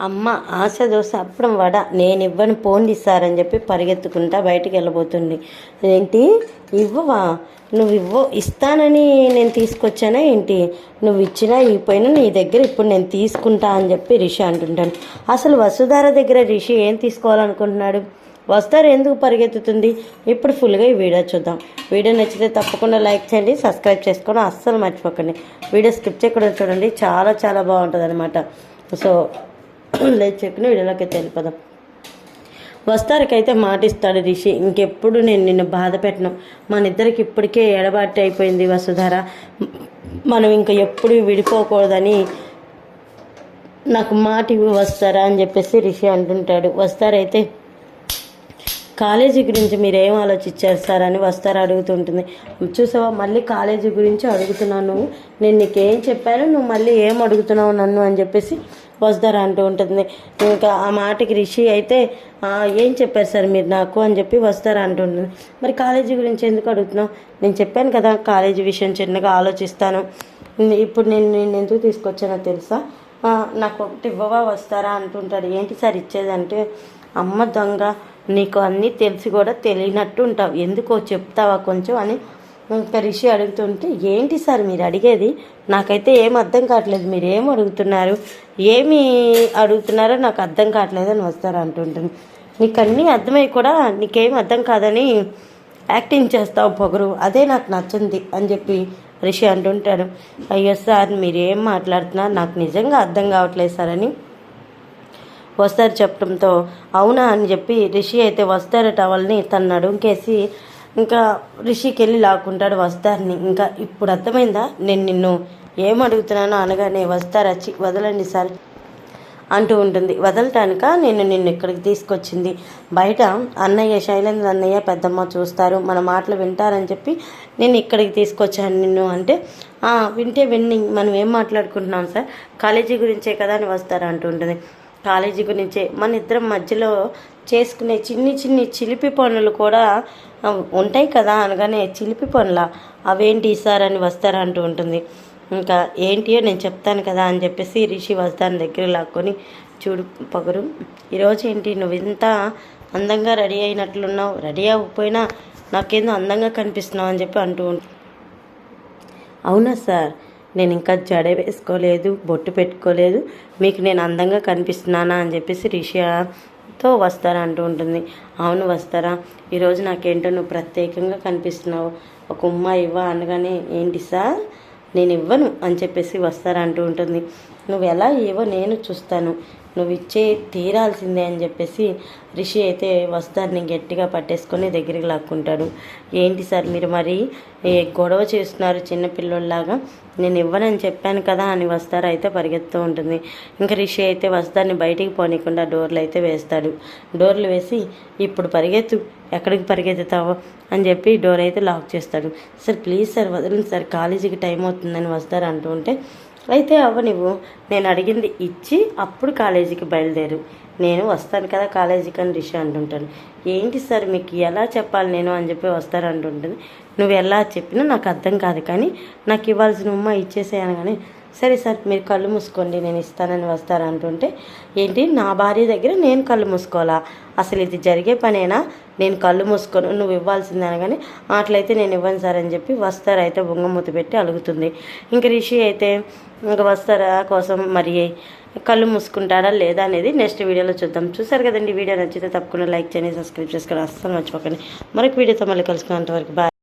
అమ్మ ఆశ దోశ అప్పడం వడ నేను ఇవ్వను పోండి సార్ అని చెప్పి పరిగెత్తుకుంటా బయటికి వెళ్ళబోతుంది. ఏంటి ఇవ్వవా? నువ్వు ఇస్తానని నేను తీసుకొచ్చానా ఏంటి? నువ్వు ఇచ్చినా ఇవ్వపోయినా నీ దగ్గర ఇప్పుడు నేను తీసుకుంటా అని చెప్పి రిషి అంటుంటాను. అసలు వసుధార దగ్గర రిషి ఏం తీసుకోవాలనుకుంటున్నాడు? వస్తారు ఎందుకు పరిగెత్తుతుంది? ఇప్పుడు ఫుల్గా ఈ వీడియో చూద్దాం. వీడియో నచ్చితే తప్పకుండా లైక్ చేయండి, సబ్స్క్రైబ్ చేసుకోవడం అస్సలు మర్చిపోకండి. వీడియో స్కిప్ చేయకుండా చూడండి, చాలా చాలా బాగుంటుంది అనమాట. సో లేదు చెక్కుని వీడియోలోకి వెళ్ళిపోదాం. వస్తారకైతే మాటిస్తాడు రిషి, ఇంకెప్పుడు నేను నిన్ను బాధ పెట్టను, మన ఇద్దరికి ఇప్పటికే ఎడబాటు అయిపోయింది వసుధార, మనం ఇంకా ఎప్పుడు విడిపోకూడదని నాకు మాట ఇవ్వి వస్తారా అని చెప్పేసి రిషి అంటుంటాడు. వస్తారైతే కాలేజీ గురించి మీరేం ఆలోచించారు సార్ అని వస్తారా అడుగుతుంటుంది. చూసావా మళ్ళీ కాలేజీ గురించి అడుగుతున్నాను, నేను నీకేం చెప్పాను, నువ్వు మళ్ళీ ఏం అడుగుతున్నావు నన్ను అని చెప్పేసి వస్తారా అంటూ ఉంటుంది. ఇంకా ఆ మాటకి రిషి అయితే ఏం చెప్పారు సార్ మీరు నాకు అని చెప్పి వస్తారా అంటుంటుంది. మరి కాలేజీ గురించి ఎందుకు అడుగుతున్నావు? నేను చెప్పాను కదా కాలేజీ విషయం చిన్నగా ఆలోచిస్తాను, ఇప్పుడు నేను ఎందుకు తీసుకొచ్చానో తెలుసా, నాకు ఒకటి ఇవ్వవా వస్తారా అంటుంటాడు. ఏంటి సార్ ఇచ్చేదంటే, అమ్మ దొంగ, నీకు అన్నీ తెలిసి కూడా తెలియనట్టు ఉంటావు, ఎందుకో చెప్తావా కొంచెం అని ఇంకా రిషి అడుగుతుంటే, ఏంటి సార్ మీరు అడిగేది? నాకైతే ఏం అర్థం కావట్లేదు, మీరు ఏం అడుగుతున్నారు, ఏమి అడుగుతున్నారో నాకు అర్థం కావట్లేదు అని వస్తారు అంటుంటుంది. నీకు అన్నీ అర్థమై కూడా నీకేం అర్థం కాదని యాక్టింగ్ చేస్తావు పొగరు, అదే నాకు నచ్చింది అని చెప్పి రిషి అంటుంటాడు. అయ్యో సార్ మీరు ఏం మాట్లాడుతున్నారు, నాకు నిజంగా అర్థం కావట్లేదు సార్ అని వస్తారు చెప్పడంతో, అవునా అని చెప్పి రిషి అయితే వస్తారు టవల్ని తన నడుంకేసి ఇంకా రిషికి వెళ్ళి లాక్కుంటాడు వస్తారని. ఇంకా ఇప్పుడు అర్థమైందా నేను నిన్ను ఏం అడుగుతున్నానో అనగానే వస్తారు వచ్చి వదలండి సార్ అంటూ ఉంటుంది. వదలటానిక నిన్ను ఇక్కడికి తీసుకొచ్చింది, బయట అన్నయ్య శైలేంద్ర అన్నయ్య పెద్దమ్మ చూస్తారు, మన మాటలు వింటారని చెప్పి నేను ఇక్కడికి తీసుకొచ్చాను నిన్ను అంటే, వింటే విన్ని మనం ఏం మాట్లాడుకుంటున్నాం సార్, కాలేజీ గురించే కదా అని వస్తారు అంటూ ఉంటుంది. కాలేజీ గురించే, మన ఇద్దరం మధ్యలో చేసుకునే చిన్ని చిలిపి పనులు కూడా ఉంటాయి కదా అనగానే, చిలిపి పనుల అవేంటి సార్ అని వస్తారా అంటూ ఉంటుంది. ఇంకా ఏంటియో నేను చెప్తాను కదా అని చెప్పేసి రిషి వస్తాను దగ్గర లాక్కొని, చూడు పొగరు, ఈరోజు ఏంటి నువ్వు ఇంత అందంగా రెడీ అయినట్లున్నావు, రెడీ అవ్వకపోయినా నాకేందో అందంగా కనిపిస్తున్నావు అని చెప్పి అంటూ ఉంటుంది. అవునా సార్, నేను ఇంకా జడ వేసుకోలేదు, బొట్టు పెట్టుకోలేదు, మీకు నేను అందంగా కనిపిస్తున్నానా అని చెప్పేసి రిషితో వస్తారా అంటూ ఉంటుంది. అవును వస్తారా, ఈరోజు నాకేంటో నువ్వు ప్రత్యేకంగా కనిపిస్తున్నావు, ఒక ఉమ్మ ఇవ్వ అనగానే, ఏంటి సార్ నేను ఇవ్వను అని చెప్పేసి వస్తారా అంటూ ఉంటుంది. నువ్వు ఎలా ఇవ్వో నేను చూస్తాను, నువ్వు ఇచ్చే తీరాల్సిందే అని చెప్పేసి రిషి అయితే వస్తారని గట్టిగా పట్టేసుకొని దగ్గరికి లాక్కుంటాడు. ఏంటి సార్ మీరు మరి గొడవ చేస్తున్నారు చిన్నపిల్లల్లాగా, నేను ఇవ్వనని చెప్పాను కదా అని వస్తారు అయితే పరిగెత్తూ ఉంటుంది. ఇంకా రిషి అయితే వస్తారని బయటికి పోనీకుండా డోర్లు అయితే వేస్తాడు. డోర్లు వేసి, ఇప్పుడు పరిగెత్తు, ఎక్కడికి పరిగెత్తుతావో అని చెప్పి డోర్ అయితే లాక్ చేస్తాడు. సార్ ప్లీజ్ సార్ వదలండి సార్, కాలేజీకి టైం అవుతుందని వస్తారు అంటూ ఉంటే, అయితే నువ్వు నేను అడిగింది ఇచ్చి అప్పుడు కాలేజీకి బయలుదేరు, నేను వస్తాను కదా కాలేజీకి అని రిషి అంటుంటాను. ఏంటి సార్ మీకు ఎలా చెప్పాలి నేను అని చెప్పి వస్తారు అంటుంటుంది. నువ్వు ఎలా చెప్పినా నాకు అర్థం కాదు, కానీ నాకు ఇవ్వాల్సిన ఉమ్మ ఇచ్చేసేయను. కానీ సరే సార్ మీరు కళ్ళు మూసుకోండి నేను ఇస్తానని వస్తారు అంటుంటే, ఏంటి నా భార్య దగ్గర నేను కళ్ళు మూసుకోవాలా, అసలు ఇది జరిగే పనేనా, నేను కళ్ళు మూసుకోను నువ్వు ఇవ్వాల్సిందే అనగానే, అట్లయితే నేను ఇవ్వను సార్ అని చెప్పి వస్తారు అయితే బొంగమూత పెట్టి అలుగుతుంది. ఇంక రిషి అయితే ఇంకా వస్తారా కోసం మరి కళ్ళు మూసుకుంటారా లేదా అనేది నెక్స్ట్ వీడియోలో చూద్దాం. చూసారు కదండి, వీడియో నచ్చితే తప్పకుండా లైక్ చేయండి, సబ్స్క్రైబ్ చేసుకోండి అస్సలు మర్చిపోకండి. మరొక వీడియోతో మళ్ళీ కలుసుకున్నంత వరకు బాయ్.